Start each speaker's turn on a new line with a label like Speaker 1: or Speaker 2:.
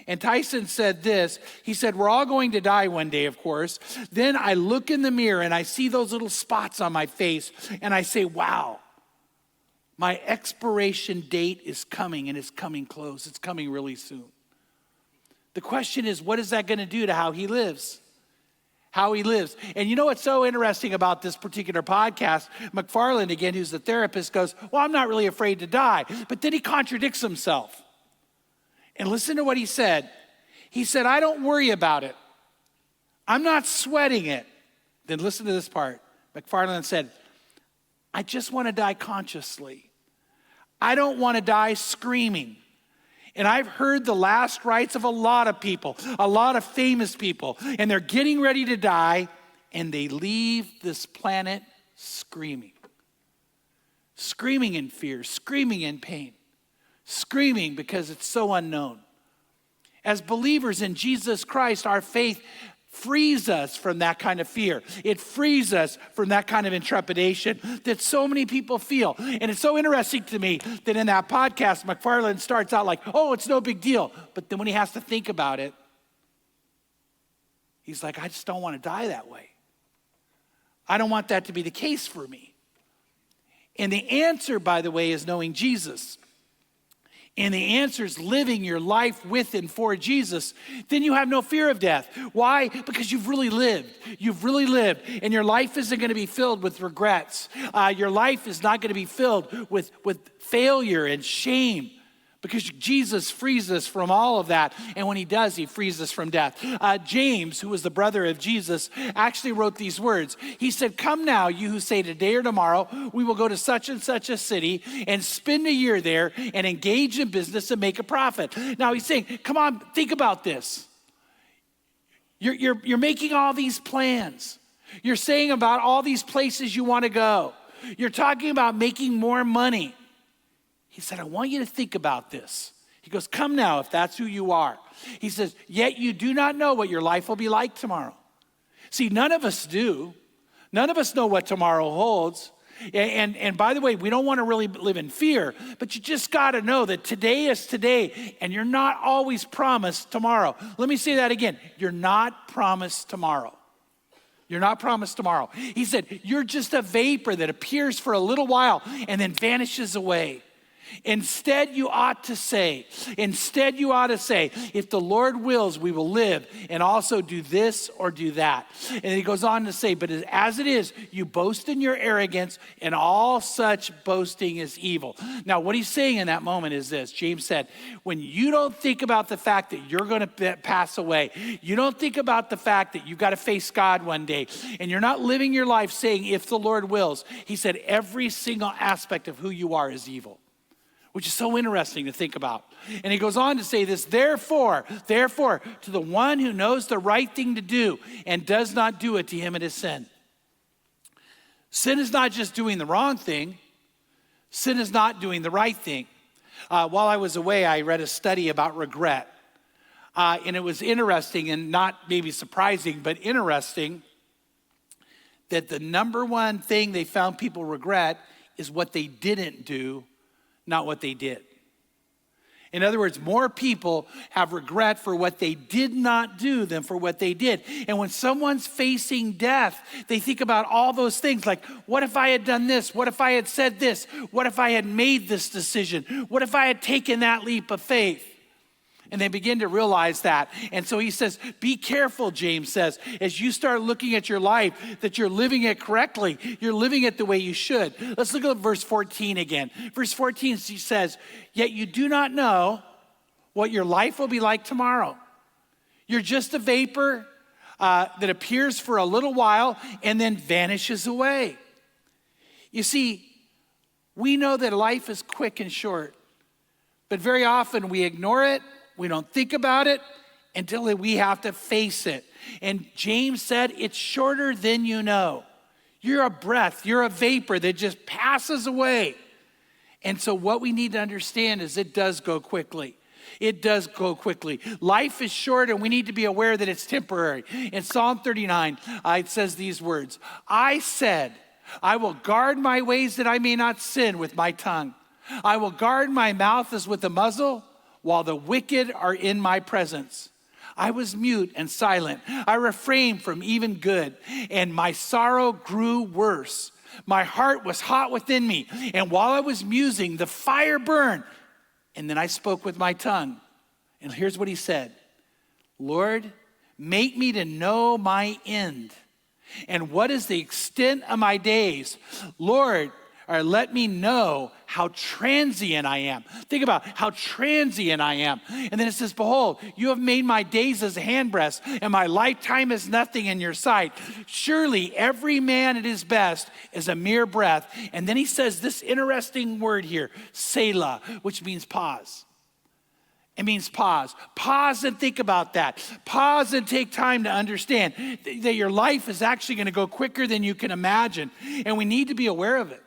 Speaker 1: And Tyson said this. He said, we're all going to die one day, of course. Then I look in the mirror and I see those little spots on my face and I say, wow, my expiration date is coming and it's coming close. It's coming really soon. The question is, what is that going to do to how he lives? How he lives. And you know what's so interesting about this particular podcast? McFarland, again, who's the therapist, goes, well, I'm not really afraid to die. But then he contradicts himself. And listen to what he said. He said, I don't worry about it. I'm not sweating it. Then listen to this part. McFarland said, I just want to die consciously. I don't want to die screaming. And I've heard the last rites of a lot of people, a lot of famous people, and they're getting ready to die, and they leave this planet screaming. Screaming in fear, screaming in pain, screaming because it's so unknown. As believers in Jesus Christ, our faith frees us from that kind of fear. It frees us from that kind of intrepidation that so many people feel. And it's so interesting to me that in that podcast, McFarland starts out like, oh, it's no big deal. But then when he has to think about it, he's like, I just don't want to die that way. I don't want that to be the case for me. And the answer, by the way, is knowing Jesus. And the answer is living your life with and for Jesus. Then you have no fear of death. Why? Because you've really lived. You've really lived. And your life isn't going to be filled with regrets. Your life is not going to be filled with failure and shame. Because Jesus frees us from all of that. And when he does, he frees us from death. James, who was the brother of Jesus, actually wrote these words. He said, come now, you who say today or tomorrow, we will go to such and such a city and spend a year there and engage in business and make a profit. Now he's saying, come on, think about this. You're making all these plans. You're saying about all these places you want to go. You're talking about making more money. He said, I want you to think about this. He goes, come now, if that's who you are. He says, yet you do not know what your life will be like tomorrow. See, none of us do. None of us know what tomorrow holds. And by the way, we don't want to really live in fear, but you just got to know that today is today, and you're not always promised tomorrow. Let me say that again. You're not promised tomorrow. You're not promised tomorrow. He said, you're just a vapor that appears for a little while and then vanishes away. Instead, you ought to say, if the Lord wills, we will live and also do this or do that. And he goes on to say, but as it is, you boast in your arrogance, and all such boasting is evil. Now, what he's saying in that moment is this. James said, when you don't think about the fact that you're going to pass away, you don't think about the fact that you've got to face God one day, and you're not living your life saying, if the Lord wills, he said, every single aspect of who you are is evil. Which is so interesting to think about. And he goes on to say this, therefore, to the one who knows the right thing to do and does not do it, to him it is sin. Sin is not just doing the wrong thing. Sin is not doing the right thing. While I was away, I read a study about regret. And it was interesting and not maybe surprising, but interesting that the number one thing they found people regret is what they didn't do, not what they did. In other words, more people have regret for what they did not do than for what they did. And when someone's facing death, they think about all those things like, what if I had done this? What if I had said this? What if I had made this decision? What if I had taken that leap of faith? And they begin to realize that. And so he says, be careful, James says, as you start looking at your life, that you're living it correctly. You're living it the way you should. Let's look at verse 14 again. Verse 14, he says, yet you do not know what your life will be like tomorrow. You're just a vapor that appears for a little while and then vanishes away. You see, we know that life is quick and short, but very often we ignore it. We don't think about it until we have to face it. And James said, it's shorter than you know. You're a breath, you're a vapor that just passes away. And so what we need to understand is it does go quickly. It does go quickly. Life is short, and we need to be aware that it's temporary. In Psalm 39, it says these words, I said, I will guard my ways that I may not sin with my tongue. I will guard my mouth as with a muzzle. while the wicked are in my presence. I was mute and silent. I refrained from even good, and my sorrow grew worse. My heart was hot within me, and while I was musing, the fire burned. And then I spoke with my tongue. And here's what he said. Lord, make me to know my end. And what is the extent of my days? Lord, let me know how transient I am. Think about how transient I am. And then it says, behold, you have made my days as a handbreadth, and my lifetime is nothing in your sight. Surely every man at his best is a mere breath. And then he says this interesting word here, Selah, which means pause. It means pause. Pause and think about that. Pause and take time to understand that your life is actually going to go quicker than you can imagine. And we need to be aware of it.